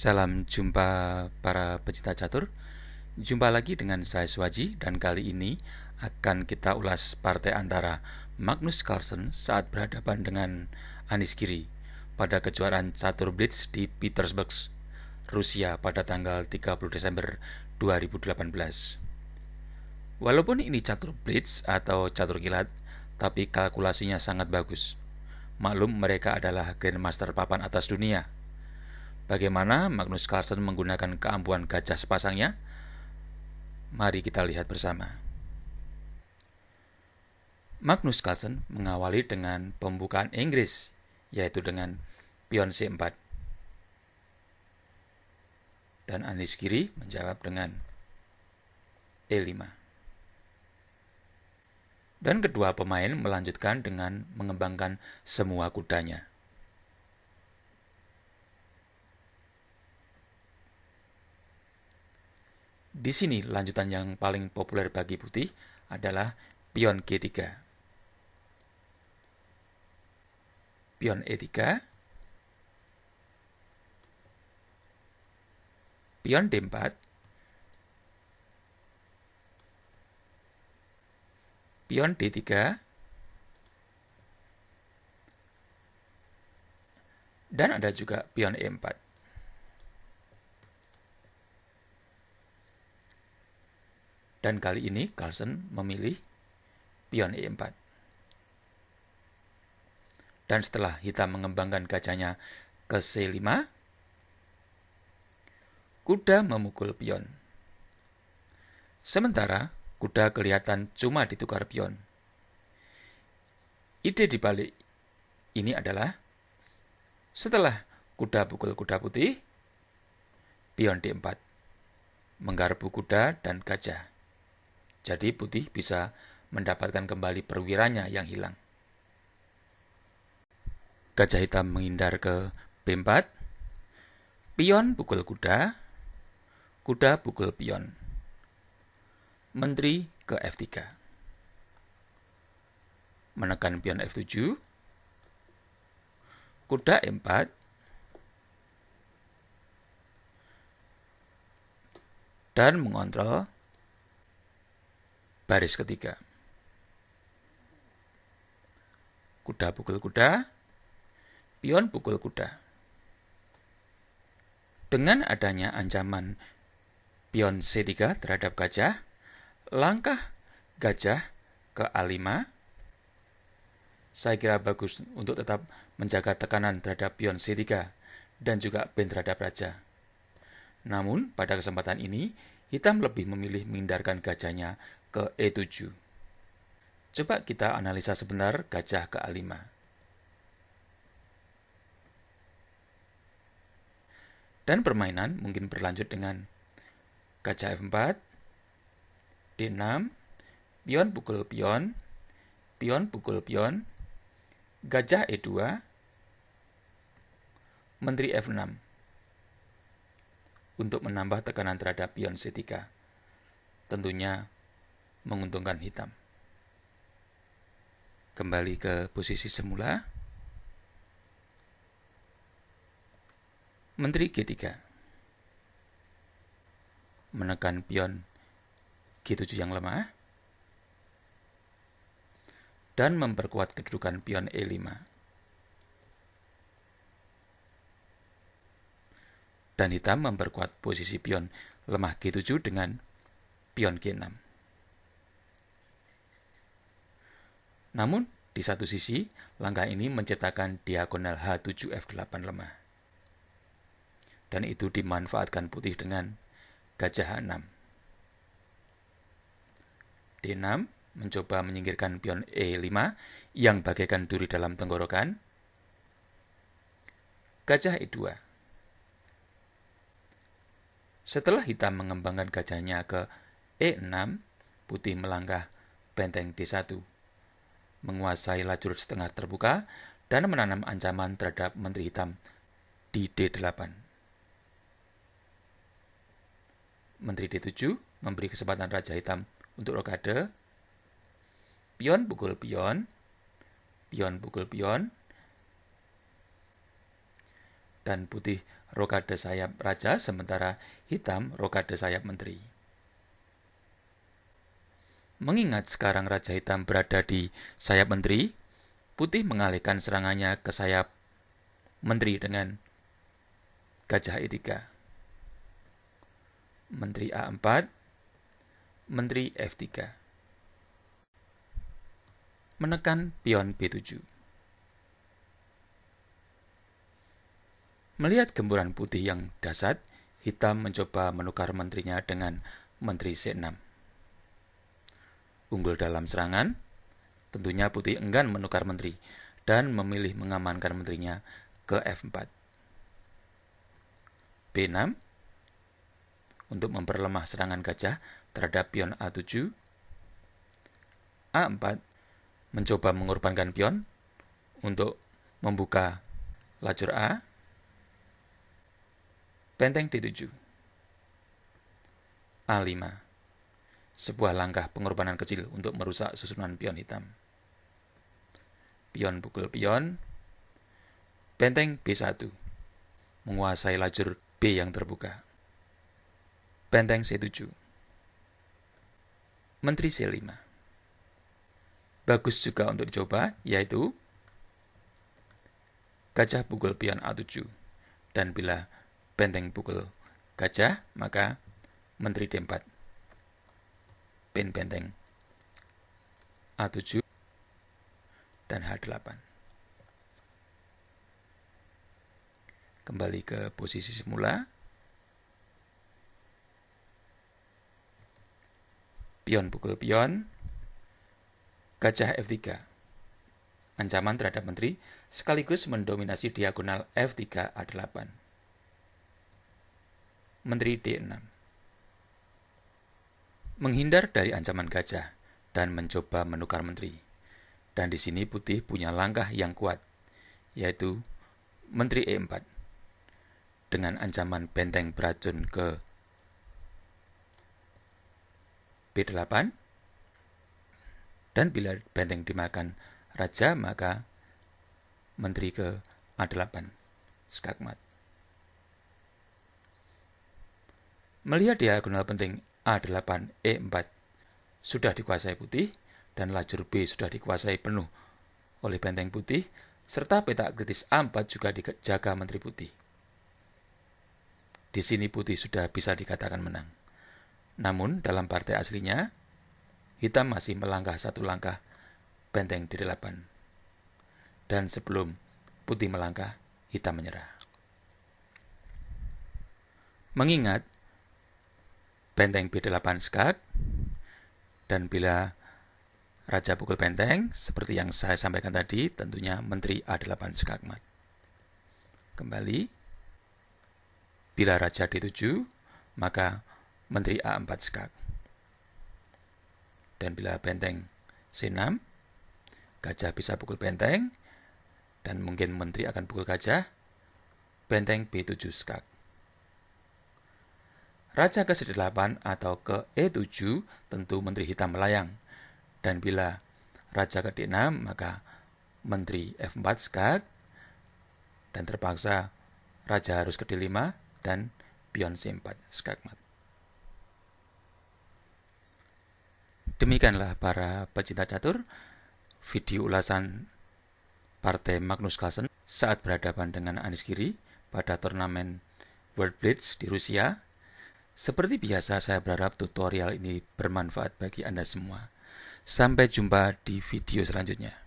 Salam jumpa para pecinta catur. Jumpa lagi dengan saya Swaji, dan kali ini akan kita ulas partai antara Magnus Carlsen saat berhadapan dengan Anish Giri pada kejuaraan catur blitz di Petersburg, Rusia pada tanggal 30 Desember 2018. Walaupun ini catur blitz atau catur kilat, tapi kalkulasinya sangat bagus. Maklum, mereka adalah Grandmaster papan atas dunia. Bagaimana Magnus Carlsen menggunakan keampuhan gajah sepasangnya? Mari kita lihat bersama. Magnus Carlsen mengawali dengan pembukaan Inggris, yaitu dengan pion C4. Dan Anish Giri menjawab dengan E5. Dan kedua pemain melanjutkan dengan mengembangkan semua kudanya. Di sini lanjutan yang paling populer bagi putih adalah pion G3. Pion E3. Pion D4. Pion D3. Dan ada juga pion E4. Dan kali ini Carlsen memilih pion E4. Dan setelah hitam mengembangkan gajahnya ke C5, kuda memukul pion. Sementara kuda kelihatan cuma ditukar pion. Ide dibalik ini adalah setelah kuda pukul kuda putih, pion D4 menggarpu kuda dan gajah. Jadi putih bisa mendapatkan kembali perwiranya yang hilang. Gajah hitam menghindar ke B4, pion pukul kuda, kuda pukul pion. Menteri ke F3. Menekan pion F7, kuda E4, dan mengontrol baris ketiga. Kuda pukul kuda, pion pukul kuda. Dengan adanya ancaman pion C3 terhadap gajah, langkah gajah ke A5, saya kira bagus untuk tetap menjaga tekanan terhadap pion C3 dan juga ben terhadap raja. Namun, pada kesempatan ini, hitam lebih memilih menghindarkan gajahnya ke E7. Coba kita analisa sebentar gajah ke A5. Dan permainan mungkin berlanjut dengan gajah F4, D6, pion pukul pion, pion pukul pion, gajah E2, menteri F6 untuk menambah tekanan terhadap pion C3. Tentunya menguntungkan hitam. Kembali ke posisi semula. Menteri G3. Menekan pion G7 yang lemah. Dan memperkuat kedudukan pion E5. Dan hitam memperkuat posisi pion lemah G7 dengan pion G6. Namun, di satu sisi, langkah ini menciptakan diagonal H7 F8 lemah. Dan itu dimanfaatkan putih dengan gajah H6. D6 mencoba menyingkirkan pion E5 yang bagaikan duri dalam tenggorokan. Gajah E2. Setelah hitam mengembangkan gajahnya ke E6, putih melangkah benteng D1, menguasai lajur setengah terbuka dan menanam ancaman terhadap menteri hitam di D8. Menteri D7 memberi kesempatan raja hitam untuk rokade. Pion pukul pion, pion pukul pion, dan putih rokade sayap raja, sementara hitam rokade sayap menteri. Mengingat sekarang Raja Hitam berada di sayap menteri, putih mengalihkan serangannya ke sayap menteri dengan gajah E3. Menteri A4, menteri F3. Menekan pion B7. Melihat gempuran putih yang dahsyat, hitam mencoba menukar menterinya dengan menteri C6. Unggul dalam serangan, tentunya putih enggan menukar menteri dan memilih mengamankan menterinya ke F4. B6 untuk memperlemah serangan gajah terhadap pion A7. A4 mencoba mengorbankan pion untuk membuka lajur A. Benteng D7. A5. Sebuah langkah pengorbanan kecil untuk merusak susunan pion hitam. Pion pukul pion. Benteng B1. Menguasai lajur B yang terbuka. Benteng C7. Menteri C5. Bagus juga untuk dicoba, yaitu gajah pukul pion A7. Dan bila benteng pukul gajah, maka menteri D4. Pin benteng A7 dan H8. Kembali ke posisi semula. Pion pukul pion. Gajah F3. Ancaman terhadap menteri sekaligus mendominasi diagonal F3 A8. Menteri D6. Menghindar dari ancaman gajah dan mencoba menukar menteri. Dan di sini putih punya langkah yang kuat, yaitu menteri E4 dengan ancaman benteng beracun ke B8. Dan bila benteng dimakan raja, maka menteri ke A8 skakmat. Melihat diagonal penting A8, E4 sudah dikuasai putih dan lajur B sudah dikuasai penuh oleh benteng putih, serta petak kritis A4 juga dijaga menteri putih. Di sini putih sudah bisa dikatakan menang. Namun dalam partai aslinya, hitam masih melangkah satu langkah benteng D8. Dan sebelum putih melangkah, hitam menyerah. Mengingat benteng B8 skak, dan bila raja pukul benteng, seperti yang saya sampaikan tadi, tentunya menteri A8 skakmat. Kembali, bila raja D7, maka menteri A4 skak. Dan bila benteng C6, gajah bisa pukul benteng, dan mungkin menteri akan pukul gajah, benteng B7 skak. Raja ke C8 atau ke E7, tentu menteri hitam melayang. Dan bila raja ke D6, maka menteri F4 skak, dan terpaksa raja harus ke D5 dan pion C4 skakmat. Demikianlah para pecinta catur, video ulasan partai Magnus Carlsen saat berhadapan dengan Anish Giri pada turnamen World Blitz di Rusia. Seperti biasa, saya berharap tutorial ini bermanfaat bagi Anda semua. Sampai jumpa di video selanjutnya.